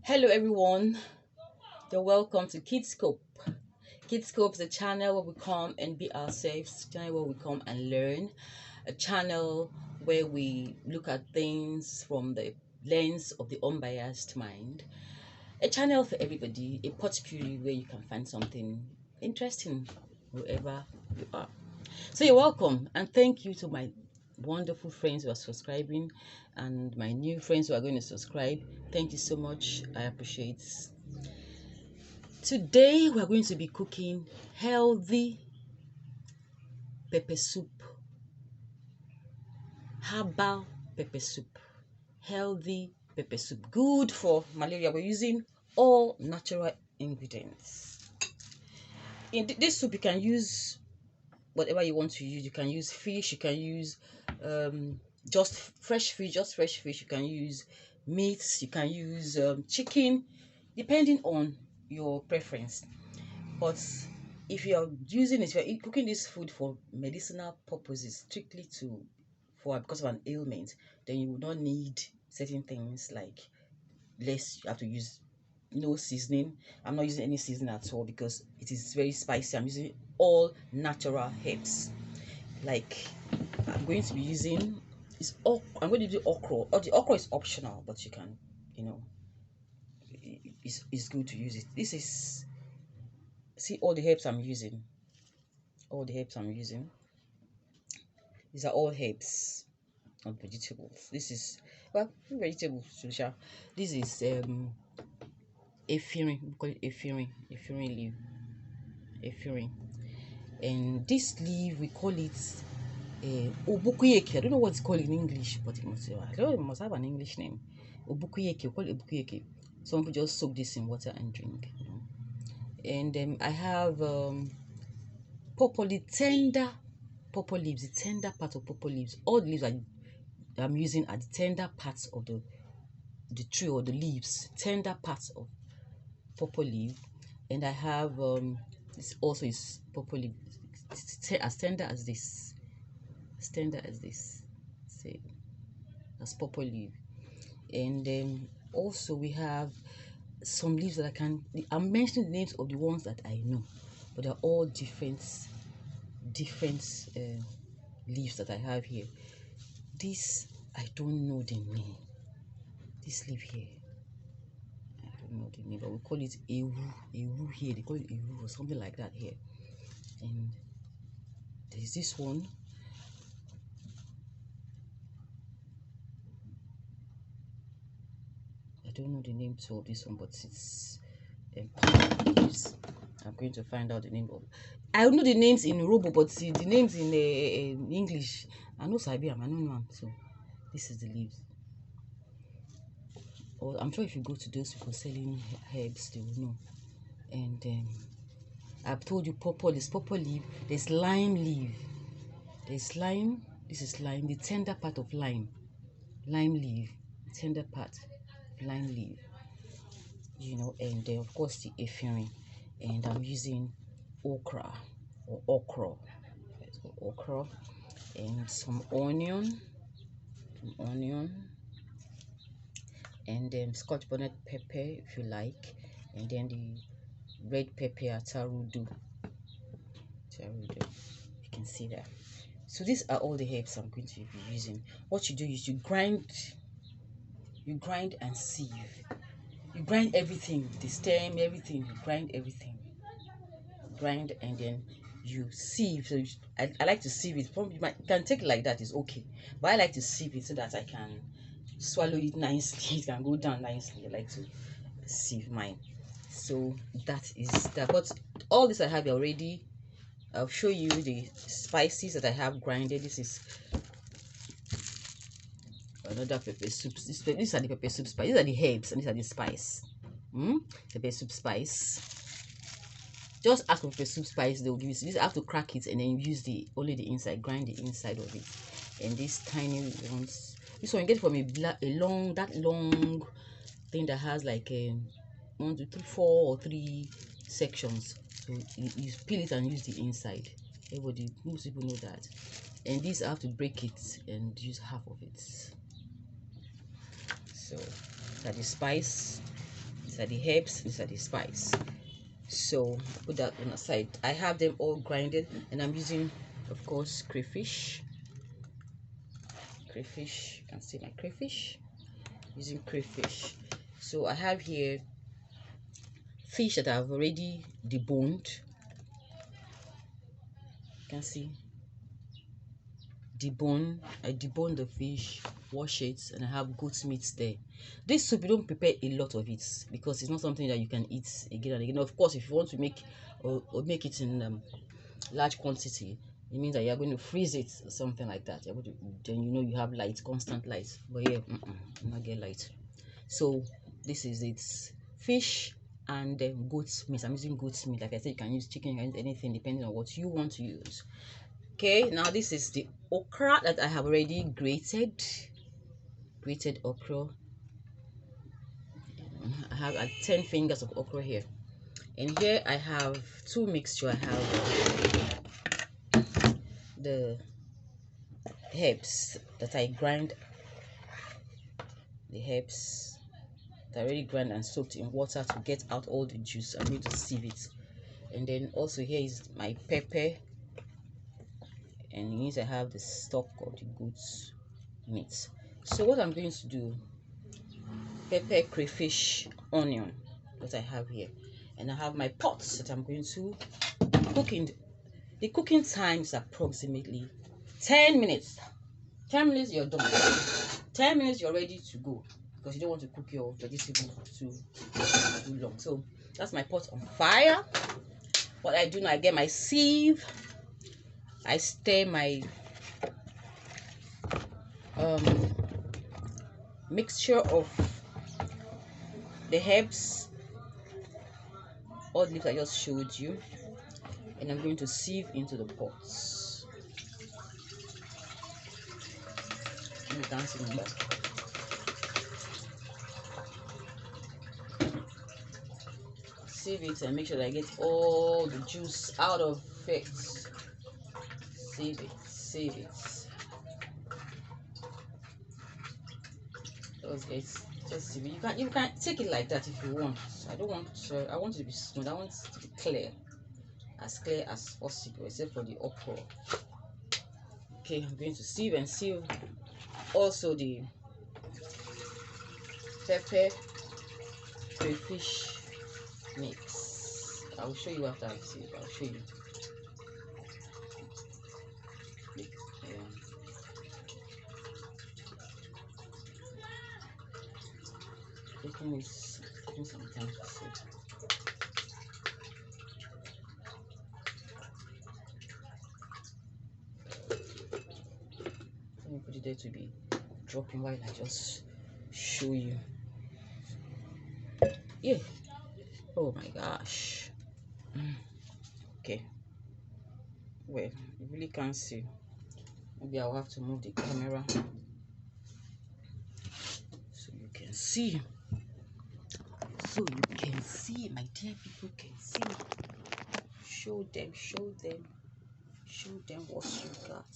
Hello everyone, you're welcome to Kidscope. Kidscope is a channel where we come and be ourselves, a channel where we come and learn, a channel where we look at things from the lens of the unbiased mind, a channel for everybody, a potpourri where you can find something interesting wherever you are. So you're welcome, and thank you to my wonderful friends who are subscribing and my new friends who are going to subscribe. Thank you so much. I appreciate. Today we are going to be cooking healthy pepper soup, herbal pepper soup, healthy pepper soup, good for malaria. We're using all natural ingredients. In this soup, you can use whatever you want to use. You can use fish, you can use just fresh fish, you can use meats, you can use chicken, depending on your preference. But if you're using it, if you're cooking this food for medicinal purposes, strictly because of an ailment, then you will not need certain things like less. You have to use no seasoning. I'm not using any seasoning at all because it is very spicy. I'm using all natural herbs. Like I'm going to be using I'm going to do okra. Or the okra is optional, but you can, it's good to use it. This is see all the herbs I'm using. All the herbs I'm using. These are all herbs, not vegetables. This is vegetables. This is efirin. We call it efirin leaf. Efirin. And this leaf we call it obukuyeke. I don't know what it's called in English, but it must have an English name. Obukuyeke. We call it obukuyeke. Some people just soak this in water and drink. And I have tender purple leaves, the tender part of purple leaves. All the leaves I'm using are the tender parts of the tree or the leaves, tender parts of purple leaf. And I have this also is purple leaf, as tender as this, say as purple leaf. And then also we have some leaves that I'm mentioning the names of the ones that I know, but they're all different leaves that I have here. This I don't know the name. This leaf here, I don't know the name, but we call it ewu here. They call it ewu or something like that here. And there's this one. I don't know the name too of this one, but it's I'm going to find out the name of. I know the names in Robo, but see the names in English. I know Sabiam, I don't know them. So this is the leaves. Or I'm sure if you go to those people selling herbs, they will know. And I've told you purple is purple leaf. There's lime leaf. There's lime. This is lime. The tender part of lime leaf. Tender part, lime leaf. And then of course the efirin. And I'm using okra or okra. So okra and some onion, and then scotch bonnet pepper if you like, and then the red pepper atarudu. You can see that. So these are all the herbs I'm going to be using. What you do is you grind and sieve. You grind everything, the stem, everything. You grind everything. Grind and then you sieve. So I like to sieve it. Probably you can take it like that, is okay, but I like to sieve it so that I can swallow it nicely. It can go down nicely. I like to sieve mine. So that is that. But all this I have already. I'll show you the spices that I have grinded. This is another pepper soup. These are the pepper soup spice. These are the herbs and these are the spice. Pepper soup spice. Just ask for pepper soup spice. They'll give you this. I have to crack it and then use only the inside. Grind the inside of it. And these tiny ones. This one you get from a long thing that has like 1, 2, 3, 4 or 3 sections. So you peel it and use the inside. Most people know that. And this I have to break it and use half of it. So that is spice. these are the herbs, these are the spice. So put that on the side. I have them all grinded, and I'm using, of course, crayfish. You can see my crayfish. Using crayfish. So I have here fish that I've already deboned. You can see I debone the fish, wash it, and I have goat meat there. This soup, you don't prepare a lot of it because it's not something that you can eat again and again. Of course, if you want to make or make it in large quantity, it means that you're going to freeze it or something like that. You're going to, then you know you have light, constant light. But yeah, I'm not get light. So this is it, fish and goat's meat. I'm using goat's meat. Like I said, you can use chicken, you can use anything depending on what you want to use. Okay, now this is the okra that I have already grated okra. I have 10 fingers of okra here, and here I have two mixture. I have the herbs that I grind, the herbs that I already grind and soaked in water to get out all the juice. I'm going to sieve it. And then also here is my pepper, and in it I have the stock of the goat's meat. So what I'm going to do, pepper, crayfish, onion that I have here, and I have my pots that I'm going to cook in. The cooking time is approximately 10 minutes. 10 minutes you're done. 10 minutes you're ready to go, because you don't want to cook your vegetable too long. So that's my pot on fire. What I do now, I get my sieve, I stir my mixture of the herbs, all the leaves I just showed you, and I'm going to sieve into the pots. Sieve it and make sure that I get all the juice out of it. Sieve it. Just sieve it. You can take it like that if you want. I don't want. I want it to be smooth. I want it to be clear as possible, except for the okra. Okay, I'm going to sieve and sieve also the pepper crayfish mix. I'll show you after I sieve. I'll show you. Taking some time to sieve. Let me put it there to be dropping while I just show you. Yeah. Oh my gosh. Okay. Well, you really can't see. Maybe I'll have to move the camera so you can see. My dear people can see. Show them what you got.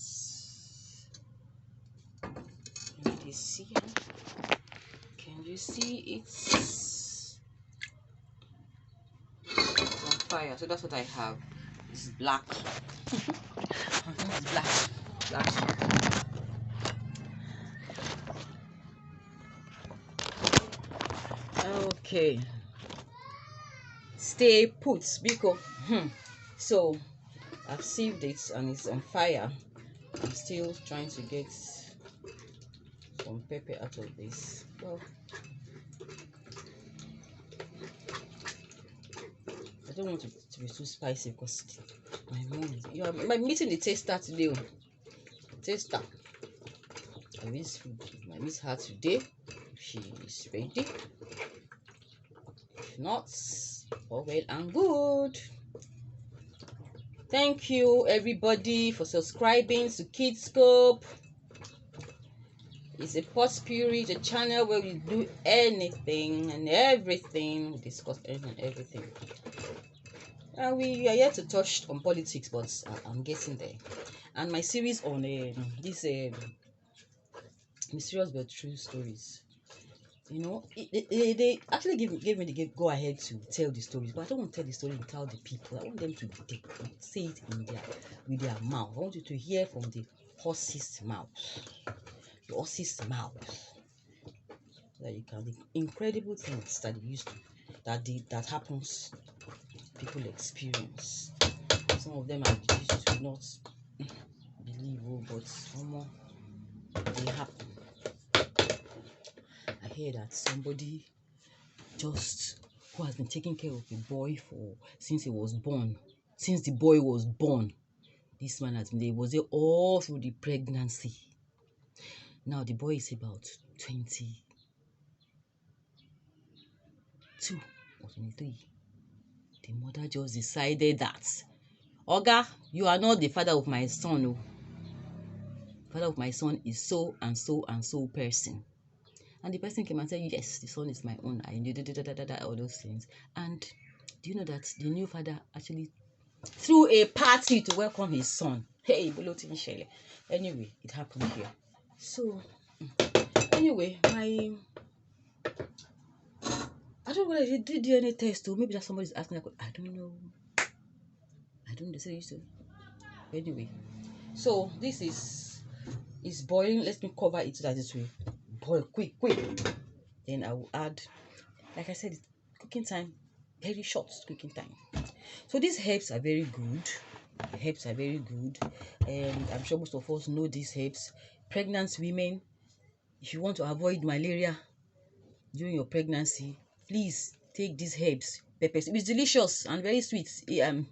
Can you see? Can you see it's on fire? So that's what I have. It's black. It's black. Okay. Stay put, because so I've sieved it and it's on fire. I'm still trying to get some pepper out of this. Well, I don't want it to be too spicy because my mom, I'm meeting the taster today. Taster. I miss her today. She is ready. If not, all well and good. Thank you everybody for subscribing to Kidscope. It's a pot spirit, a channel where we do anything and everything. We discuss anything and everything. And we are yet to touch on politics, but I'm getting there. And my series on this mysterious but true stories. You know, they actually gave me the go ahead to tell the stories, but I don't want to tell the story without the people. I want them to say it in their with their mouth. I want you to hear from the horse's mouth, the horse's mouth, so that you can the incredible things that they used to that happens, people experience. Some of them I used to not believe, but some they happen. I hear that somebody just who has been taking care of a boy since he was born, since the boy was born. This man has been there, was there all through the pregnancy. Now the boy is about 22 or 23. The mother just decided that, Oga, you are not the father of my son. Oh. Father of my son is so and so and so person. And the person came and said, yes, the son is my own. I did all those things. And do you know that the new father actually threw a party to welcome his son? Hey, anyway, it happened here. So, anyway, I don't know whether they did DNA test or maybe that somebody's asking. I don't know. I don't know. They say so. Anyway, so this is boiling. Let me cover it so that it will boil quick. Then I will add, like I said, cooking time, very short cooking time. So these herbs are very good. Herbs are very good, and I'm sure most of us know these herbs. Pregnant women, if you want to avoid malaria during your pregnancy, please take these herbs. Pepper soup is delicious and very sweet, and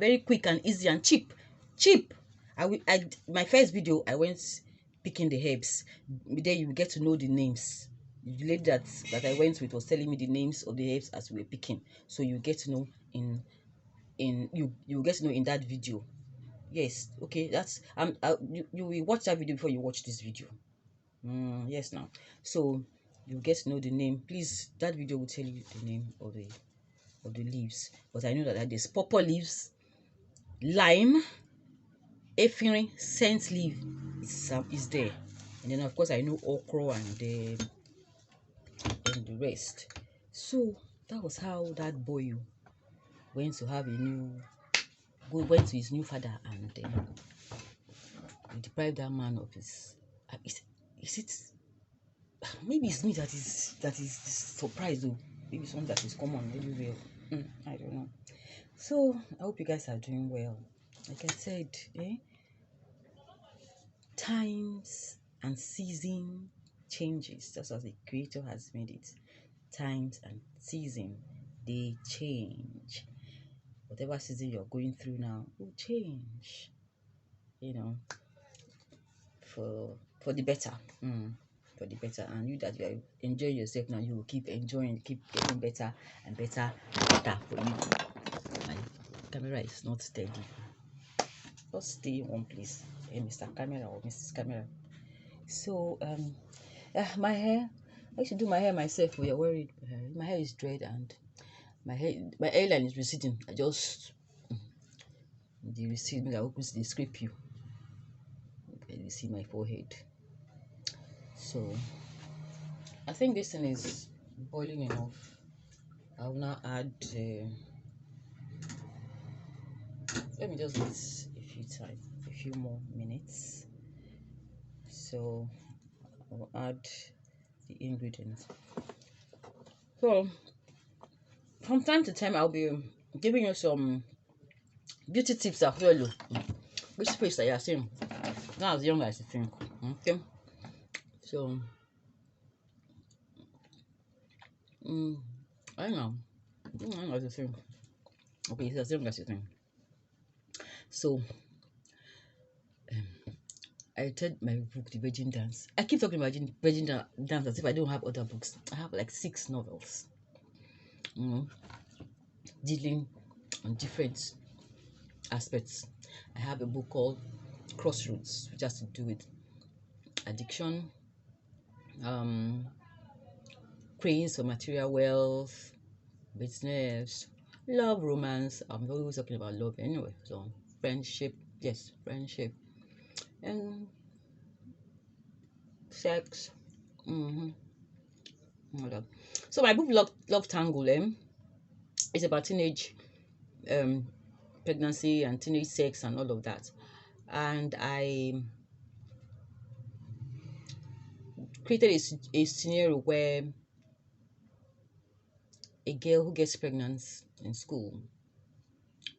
very quick and easy and cheap. My first video I went picking the herbs. There you get to know the names. The lady that I went with was telling me the names of the herbs as we were picking, so you get to know you get to know in that video. Yes, okay, that's you will watch that video before you watch this video. Yes, now, so you get to know the name. Please, that video will tell you the name of the leaves, but I know that there's purple leaves, lime, ephedrine, scent leaf is there, and then of course I know okra and the rest. So that was how that boy went to have went to his new father, and he deprived that man of his. Is it? Maybe it's me that is surprised though. Maybe it's something that is common everywhere. I don't know. So I hope you guys are doing well. Like I said, times and season changes. That's as the Creator has made it. Times and season, they change. Whatever season you're going through now will change. For the better. For the better, and you that you are enjoying yourself now, you will keep enjoying, keep getting better and better for you. My camera is not steady. Just stay in one place, Mr. Camera or Mrs. Camera. So my hair, I used to do my hair myself. We are worried. My hair is dread and my hairline is receding. I just the receding that opens the scrape you. You see my forehead. So I think this thing is boiling enough. I'll now add let me just wait a few more minutes. So I'll add the ingredients. So from time to time I'll be giving you some beauty tips as well. Which face that you are seeing, not as young as you think. Okay. So I don't know. I don't know as you think. Okay, it's as young as you think. So I read my book, The Virgin Dance. I keep talking about Virgin Dance as if I don't have other books. I have like 6 novels, dealing on different aspects. I have a book called Crossroads, which has to do with addiction, craze for material wealth, business, love, romance. I'm always talking about love anyway. So friendship, yes, friendship, and sex, Hold on. So my book Love Tangle is about teenage um pregnancy and teenage sex and all of that. And I created a scenario where a girl who gets pregnant in school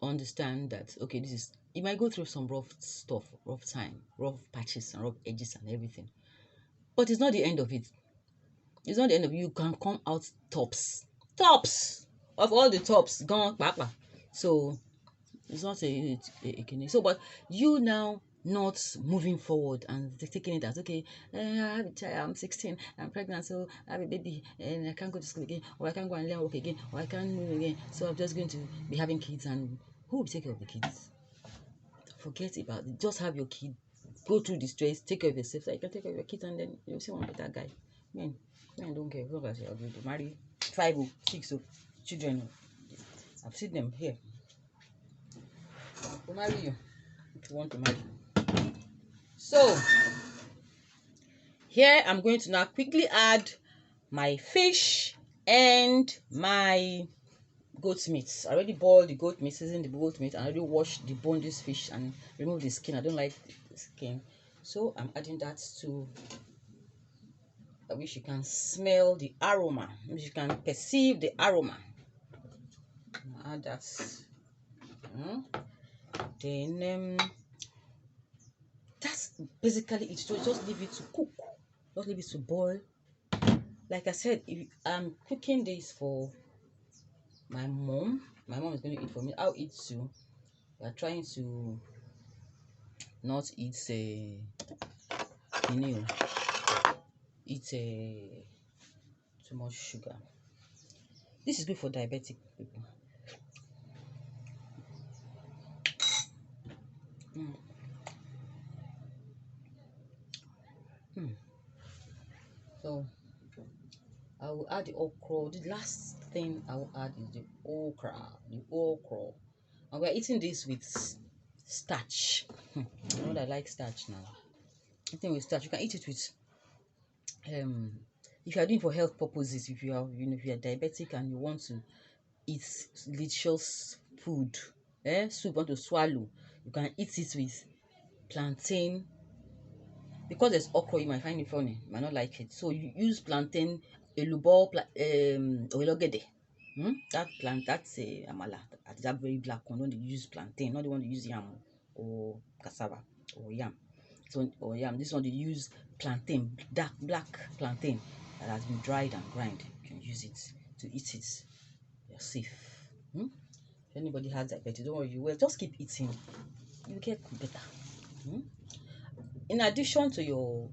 understand that, okay, this is, you might go through some rough stuff, rough time, rough patches and rough edges and everything, but it's not the end of it. It's not the end of it. You can come out tops of all the tops gone, papa. So it's not a so, but you now not moving forward and taking it as, okay, I have a child, I'm 16, I'm pregnant, so I have a baby, and I can't go to school again, or I can't go and learn work again, or I can't move again, so I'm just going to be having kids, and who will take care of the kids? Forget about it. Just have your kid, go through the stress, take care of yourself, so you can take care of your kids, and then you'll see one better guy. Men don't care. As long as you're going to marry 5 or 6 or children. I've seen them here. They'll marry you if you want to marry. So here I'm going to now quickly add my fish and my goat meat. I already boiled the goat meat, seasoned the goat meat, and I already washed the boneless fish and remove the skin. I don't like the skin, so I'm adding that to. I wish you can smell the aroma. I wish you can perceive the aroma. Add that. Then that's basically it. So just leave it to cook. Just leave it to boil. Like I said, if I'm cooking this for my mom is going to eat for me. I'll eat too. We are trying to not eat eat too much sugar. This is good for diabetic people. So I will add the okra. The last thing I will add is the okra. And we're eating this with starch. You know that I like starch now. Eating with starch. You can eat it with if you are doing for health purposes, if you are if you are diabetic and you want to eat delicious food, soup, want to swallow, you can eat it with plantain. Because there's okra, you might find it funny, you might not like it, so you use plantain, elubo, oilogede. That's a amala. That very black one. Don't use plantain, not the one to use yam or cassava or yam. So or yam. This one they use plantain, dark black plantain that has been dried and grind. You can use it to eat it. You're safe. If anybody has diabetes, don't worry. You will just keep eating. You get better. In addition to your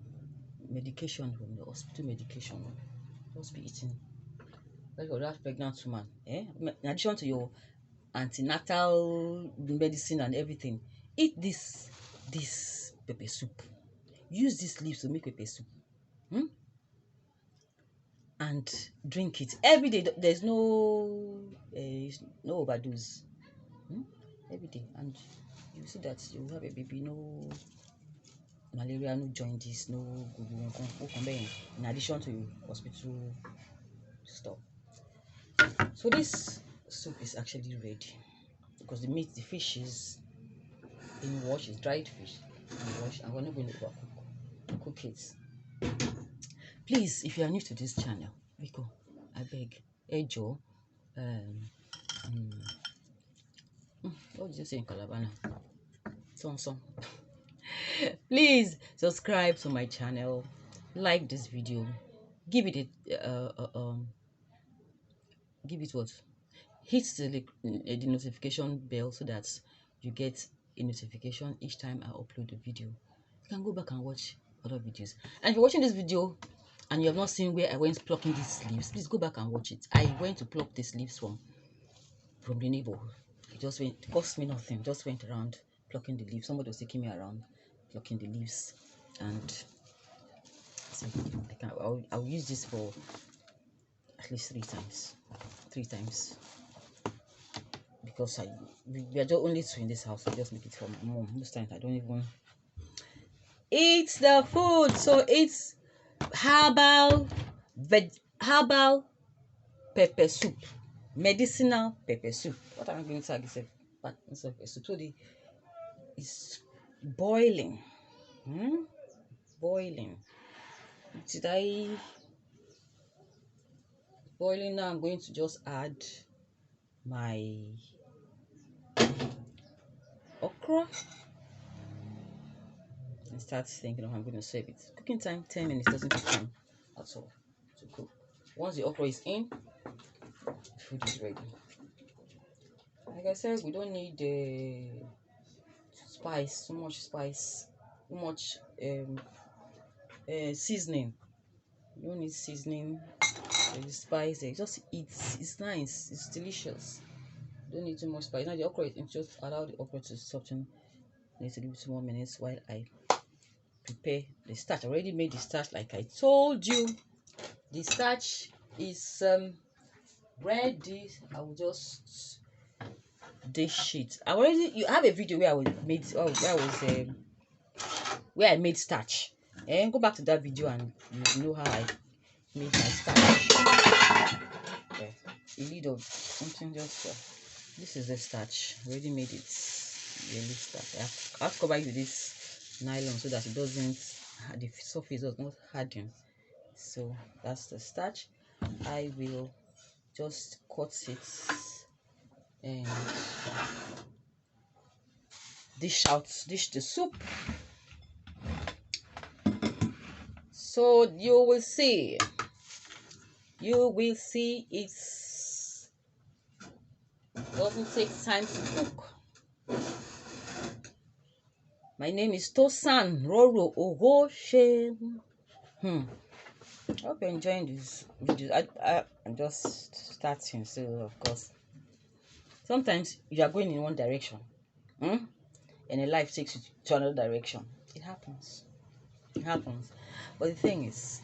medication from the hospital medication, just be eating. Like for that pregnant woman, in addition to your antenatal medicine and everything, eat this pepper soup. Use these leaves to make pepper soup, and drink it every day. There's no overdose. Every day, and you see that you have a baby, no malaria, no jaundice, no in addition to hospital stuff. So this soup is actually ready because the fish is being washed. It's dried fish and washed, and we're not going to cook it. Please, if you are new to this channel, Rico, I beg, Ejo, what did you say in Calabana? Song. Please subscribe to my channel, like this video, give it what? Hit the notification bell so that you get a notification each time I upload a video. You can go back and watch other videos. And if you're watching this video and you have not seen where I went plucking these leaves, please go back and watch it. I went to pluck these leaves from the neighborhood. It cost me nothing. Just went around plucking the leaves. Somebody was taking me around plucking the leaves, and so I'll use this for at least 3 times. 3 times. Because we are just only 2 in this house. I just make it for my mom. Most times I don't even eat the food. So it's herbal herbal pepper soup, medicinal pepper soup. What am I going to say? Pepper soup. So it's boiling. Boiling. Did I boiling now? I'm going to just add my okra and start thinking of how I'm going to serve it. Cooking time 10 minutes, doesn't take time at all to cook. Once the okra is in, the food is ready. Like I said, we don't need spice, too much seasoning. You don't need seasoning. There's spice there. Just eat. It's nice. It's delicious. You don't need too much spice. Now the okra, just allow the okra to soften. Need to give it 2 more minutes while I prepare the starch. I already made the starch, like I told you. The starch is ready. I will just dish it. You have a video where I made starch, and go back to that video and you know how I made my starch. Yeah, a lid of something just this is the starch. Already made it. Really starch. I have to cover it with this nylon so that it doesn't, the surface does not harden. So that's the starch. I will just cut it and dish the soup. So you will see it doesn't take time to cook. My name is Tosan Roro-Oghoshe. I hope you're enjoying this video. I'm just starting, so of course sometimes you are going in one direction, and a life takes you to another direction. It happens. But the thing is,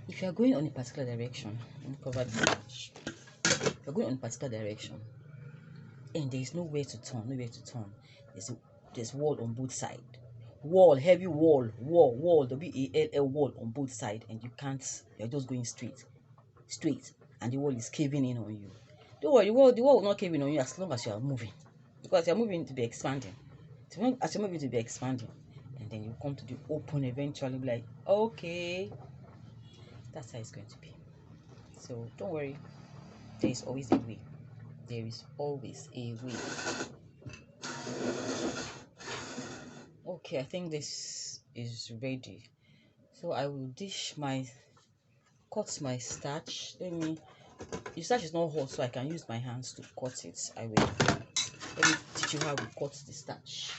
if you are going on a particular direction, cover the starch. If you're going on a particular direction and there is nowhere to turn, there's wall on both sides. Heavy wall, WALL wall on both sides, and you're just going straight, and the wall is caving in on you. Don't worry, the wall will not cave in on you as long as you are moving, because you're moving to be expanding. As you're moving to be expanding, and then you come to the open eventually, be like, okay, that's how it's going to be. So don't worry, there is always a way. There is always a way. Okay, I think this is ready. So I will cut my starch. The starch is not hot, so I can use my hands to cut it. Let me teach you how we cut the starch.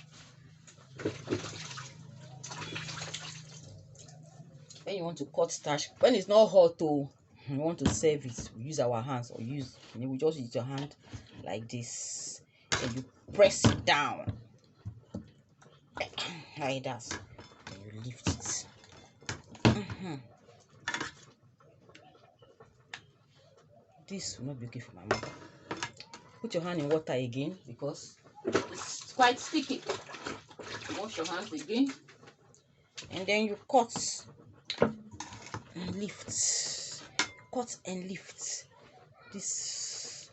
When you want to cut starch, when it's not hot, you want to serve it, we use our hands, or we just use your hand like this, and you press it down like that, and you lift it. This will not be okay for my mother. Put your hand in water again, because it's quite sticky. Wash your hands again, and then you cut and lift. Cut and lift. This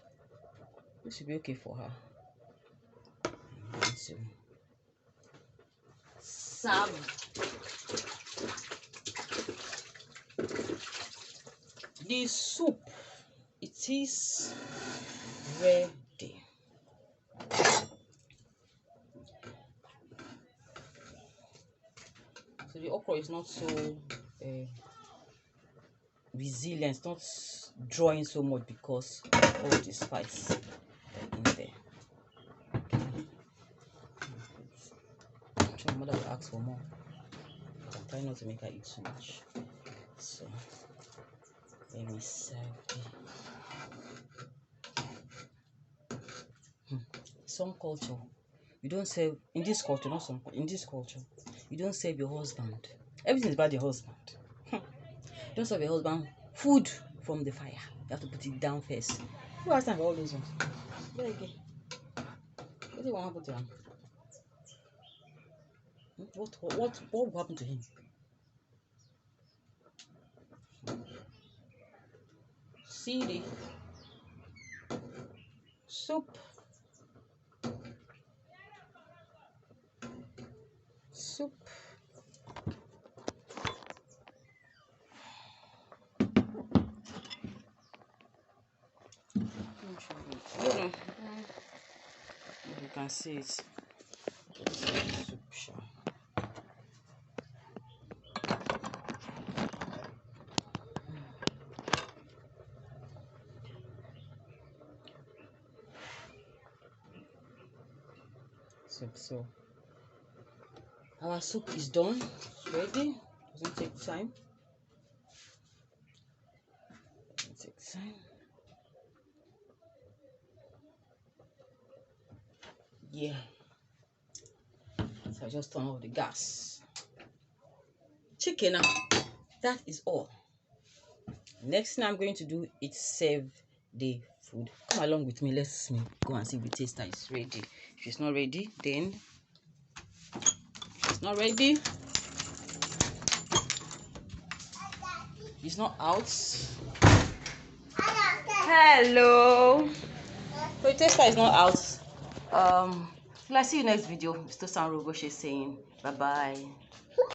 should be okay for her. So, serve the soup. It is ready. So the okra is not so resilient, not drawing so much because all the spice in there. I'm sure my mother will ask for more, but I'm trying not to make her eat too much. So let me serve some culture. You don't serve in this culture, not some in this culture. You don't serve your husband. Everything is about your husband. Don't serve your husband food from the fire. You have to put it down first. Who has time for all those ones? There again. What do you want to happen to him? What will happen to him? see the soup. If you can see it. Soup. So our soup is done. It's ready. Doesn't take time. Yeah. So I just turn off the gas. Chicken now. That is all. Next thing I'm going to do is serve the food. Come along with me. Let's go and see if the taster is ready. If it's not ready, then it's not ready. It's not out. Hello. So the taster is not out. I'll see you next video. Mr. Roro-Oghoshe saying bye bye.